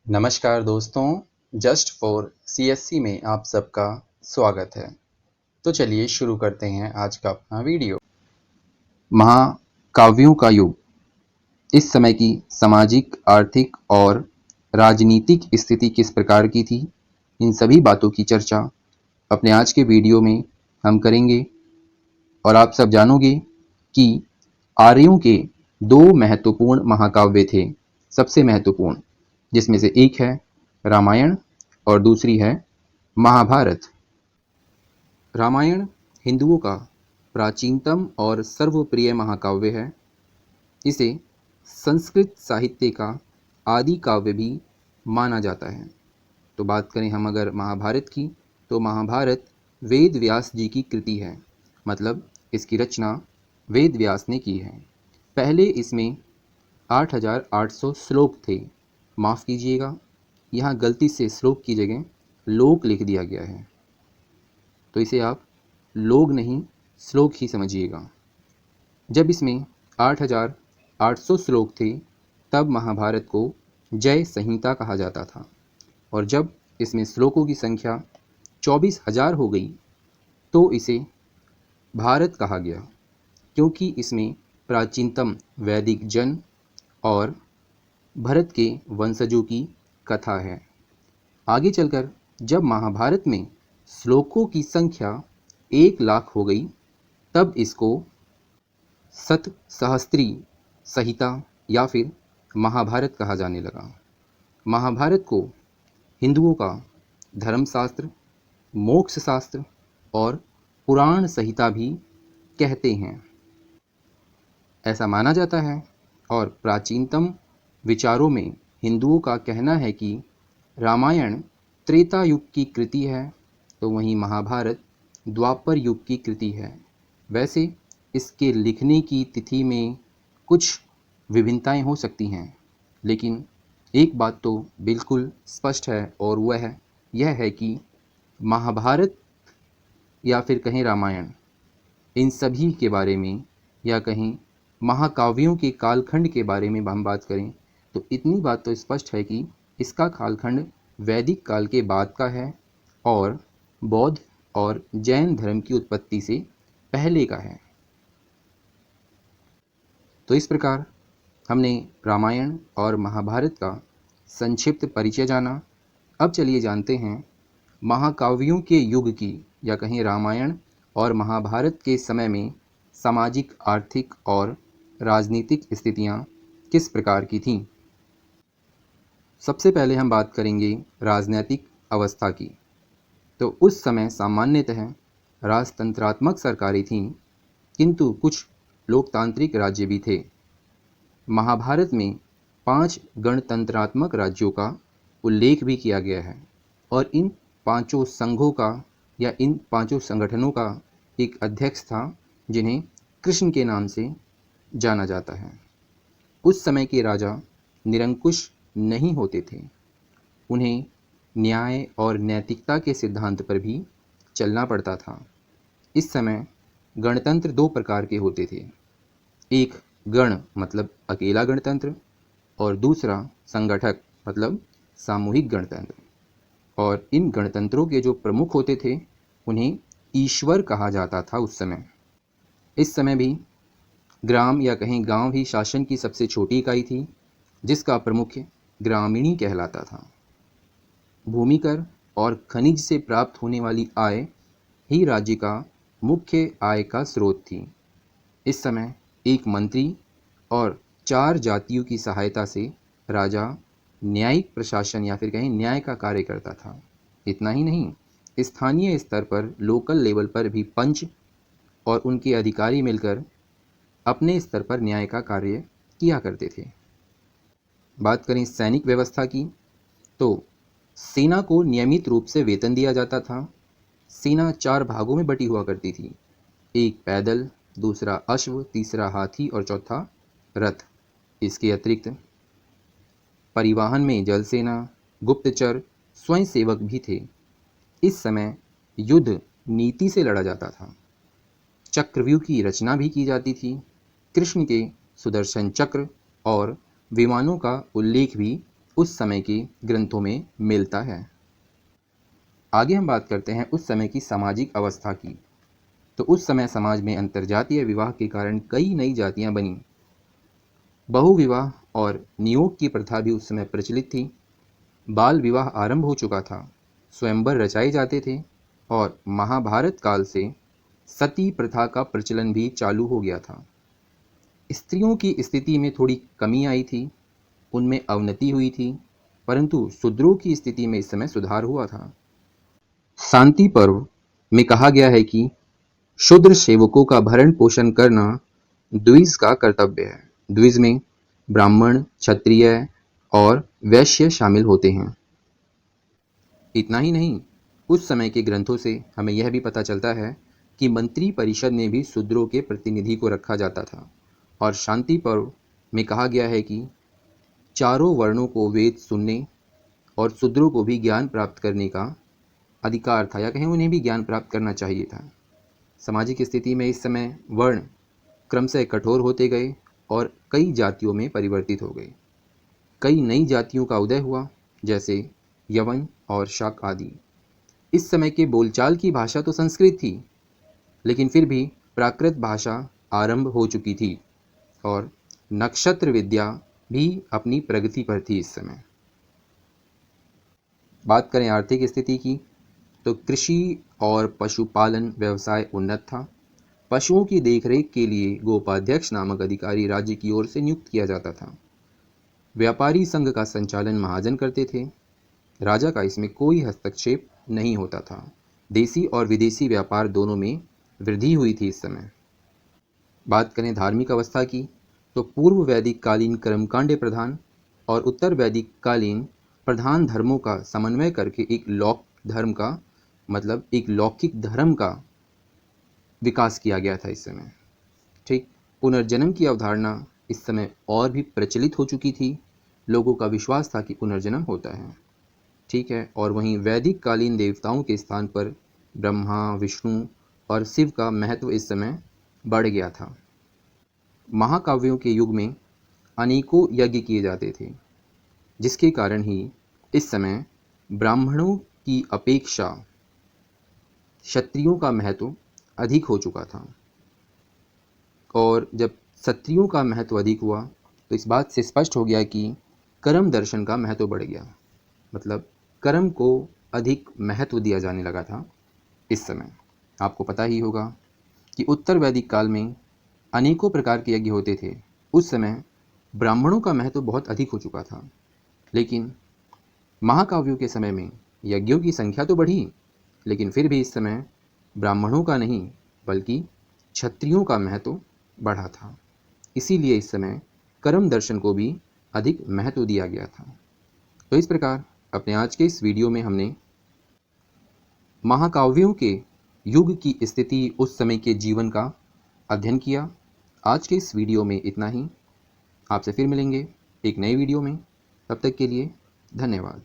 नमस्कार दोस्तों, just for CSC में आप सबका स्वागत है। तो चलिए शुरू करते हैं आज का अपना वीडियो। महाकाव्यों का युग। इस समय की सामाजिक, आर्थिक और राजनीतिक स्थिति किस प्रकार की थी, इन सभी बातों की चर्चा अपने आज के वीडियो में हम करेंगे और आप सब जानोगे कि आर्यों के दो महत्वपूर्ण महाकाव्य थे, सबसे महत्वपूर्ण, जिसमें से एक है रामायण और दूसरी है महाभारत। रामायण हिंदुओं का प्राचीनतम और सर्वप्रिय महाकाव्य है। इसे संस्कृत साहित्य का आदि काव्य भी माना जाता है। तो बात करें हम अगर महाभारत की, तो महाभारत वेद व्यास जी की कृति है, मतलब इसकी रचना वेद व्यास ने की है। पहले इसमें 8,800 श्लोक थे। माफ़ कीजिएगा, यहाँ गलती से श्लोक की जगह लोक लिख दिया गया है, तो इसे आप लोग नहीं श्लोक ही समझिएगा। जब इसमें 8,800 श्लोक थे तब महाभारत को जय संहिता कहा जाता था, और जब इसमें श्लोकों की संख्या 24,000 हो गई तो इसे भारत कहा गया, क्योंकि इसमें प्राचीनतम वैदिक जन और भरत के वंशजों की कथा है। आगे चलकर जब महाभारत में श्लोकों की संख्या 1,00,000 हो गई तब इसको सतसहस्त्री संहिता या फिर महाभारत कहा जाने लगा। महाभारत को हिंदुओं का धर्मशास्त्र, मोक्ष शास्त्र और पुराण संहिता भी कहते हैं, ऐसा माना जाता है। और प्राचीनतम विचारों में हिंदुओं का कहना है कि रामायण त्रेता युग की कृति है, तो वहीं महाभारत द्वापर युग की कृति है। वैसे इसके लिखने की तिथि में कुछ विभिन्नताएं हो सकती हैं, लेकिन एक बात तो बिल्कुल स्पष्ट है और वह यह है कि महाभारत या फिर कहें रामायण, इन सभी के बारे में या कहीं महाकाव्यों के कालखंड के बारे में हम बात करें तो इतनी बात तो स्पष्ट है कि इसका कालखंड वैदिक काल के बाद का है और बौद्ध और जैन धर्म की उत्पत्ति से पहले का है। तो इस प्रकार हमने रामायण और महाभारत का संक्षिप्त परिचय जाना। अब चलिए जानते हैं महाकाव्यों के युग की या कहीं रामायण और महाभारत के समय में सामाजिक, आर्थिक और राजनीतिक स्थितियां किस प्रकार की थीं। सबसे पहले हम बात करेंगे राजनीतिक अवस्था की। तो उस समय सामान्यतः राजतंत्रात्मक सरकारें थीं, किंतु कुछ लोकतांत्रिक राज्य भी थे। महाभारत में 5 गणतंत्रात्मक राज्यों का उल्लेख भी किया गया है और इन पांचों संघों का या इन पांचों संगठनों का एक अध्यक्ष था जिन्हें कृष्ण के नाम से जाना जाता है। उस समय के राजा निरंकुश नहीं होते थे, उन्हें न्याय और नैतिकता के सिद्धांत पर भी चलना पड़ता था। इस समय गणतंत्र 2 प्रकार के होते थे, एक गण मतलब अकेला गणतंत्र और दूसरा संगठक मतलब सामूहिक गणतंत्र। और इन गणतंत्रों के जो प्रमुख होते थे उन्हें ईश्वर कहा जाता था उस समय। इस समय भी ग्राम या कहीं गांव ही शासन की सबसे छोटी इकाई थी, जिसका प्रमुख ग्रामीणी कहलाता था। भूमि कर और खनिज से प्राप्त होने वाली आय ही राज्य का मुख्य आय का स्रोत थी। इस समय एक मंत्री और 4 जातियों की सहायता से राजा न्यायिक प्रशासन या फिर कहीं न्याय का कार्य करता था। इतना ही नहीं, स्थानीय स्तर पर, लोकल लेवल पर भी पंच और उनके अधिकारी मिलकर अपने स्तर पर न्याय का कार्य किया करते थे। बात करें सैनिक व्यवस्था की, तो सेना को नियमित रूप से वेतन दिया जाता था। सेना 4 भागों में बटी हुआ करती थी, एक पैदल, दूसरा अश्व, तीसरा हाथी और चौथा रथ। इसके अतिरिक्त परिवहन में जल सेना, गुप्तचर, स्वयंसेवक भी थे। इस समय युद्ध नीति से लड़ा जाता था। चक्रव्यूह की रचना भी की जाती थी। कृष्ण के सुदर्शन चक्र और विमानों का उल्लेख भी उस समय के ग्रंथों में मिलता है। आगे हम बात करते हैं उस समय की सामाजिक अवस्था की। तो उस समय समाज में अंतर्जातीय विवाह के कारण कई नई जातियां बनी। बहुविवाह और नियोग की प्रथा भी उस समय प्रचलित थी। बाल विवाह आरंभ हो चुका था, स्वयंवर रचाए जाते थे और महाभारत काल से सती प्रथा का प्रचलन भी चालू हो गया था। स्त्रियों की स्थिति में थोड़ी कमी आई थी, उनमें अवनति हुई थी, परंतु शूद्रों की स्थिति में इस समय सुधार हुआ था। शांति पर्व में कहा गया है कि शूद्र सेवकों का भरण पोषण करना द्विज का कर्तव्य है। द्विज में ब्राह्मण, क्षत्रिय और वैश्य शामिल होते हैं। इतना ही नहीं, उस समय के ग्रंथों से हमें यह भी पता चलता है कि मंत्री परिषद में भी शूद्रों के प्रतिनिधि को रखा जाता था। और शांति पर्व में कहा गया है कि चारों वर्णों को वेद सुनने और शूद्रों को भी ज्ञान प्राप्त करने का अधिकार था, या कहें उन्हें भी ज्ञान प्राप्त करना चाहिए था। सामाजिक स्थिति में इस समय वर्ण क्रमशः कठोर होते गए और कई जातियों में परिवर्तित हो गए। कई नई जातियों का उदय हुआ, जैसे यवन और शाक आदि। इस समय के बोलचाल की भाषा तो संस्कृत थी, लेकिन फिर भी प्राकृत भाषा आरंभ हो चुकी थी और नक्षत्र विद्या भी अपनी प्रगति पर थी इस समय। बात करें आर्थिक स्थिति की, तो कृषि और पशुपालन व्यवसाय उन्नत था। पशुओं की देखरेख के लिए गोपाध्यक्ष नामक अधिकारी राज्य की ओर से नियुक्त किया जाता था। व्यापारी संघ का संचालन महाजन करते थे। राजा का इसमें कोई हस्तक्षेप नहीं होता था। देसी और विदेशी व्यापार दोनों में वृद्धि हुई थी इस समय। बात करें धार्मिक अवस्था की, तो पूर्व वैदिक कालीन कर्मकांड प्रधान और उत्तर वैदिक कालीन प्रधान धर्मों का समन्वय करके एक लौकिक धर्म का विकास किया गया था इस समय। ठीक, पुनर्जन्म की अवधारणा इस समय और भी प्रचलित हो चुकी थी। लोगों का विश्वास था कि पुनर्जन्म होता है। ठीक है, और वहीं वैदिक कालीन देवताओं के स्थान पर ब्रह्मा, विष्णु और शिव का महत्व इस समय बढ़ गया था। महाकाव्यों के युग में अनेकों यज्ञ किए जाते थे, जिसके कारण ही इस समय ब्राह्मणों की अपेक्षा क्षत्रियों का महत्व अधिक हो चुका था। और जब क्षत्रियों का महत्व अधिक हुआ तो इस बात से स्पष्ट हो गया कि कर्म दर्शन का महत्व बढ़ गया। मतलब कर्म को अधिक महत्व दिया जाने लगा था इस समय। आपको पता ही होगा कि उत्तर वैदिक काल में अनेकों प्रकार के यज्ञ होते थे। उस समय ब्राह्मणों का महत्व बहुत अधिक हो चुका था, लेकिन महाकाव्यों के समय में यज्ञों की संख्या तो बढ़ी, लेकिन फिर भी इस समय ब्राह्मणों का नहीं बल्कि क्षत्रियों का महत्व बढ़ा था। इसीलिए इस समय कर्म दर्शन को भी अधिक महत्व दिया गया था। तो इस प्रकार अपने आज के इस वीडियो में हमने महाकाव्यों के युग की स्थिति, उस समय के जीवन का अध्ययन किया। आज के इस वीडियो में इतना ही। आपसे फिर मिलेंगे एक नए वीडियो में। तब तक के लिए धन्यवाद।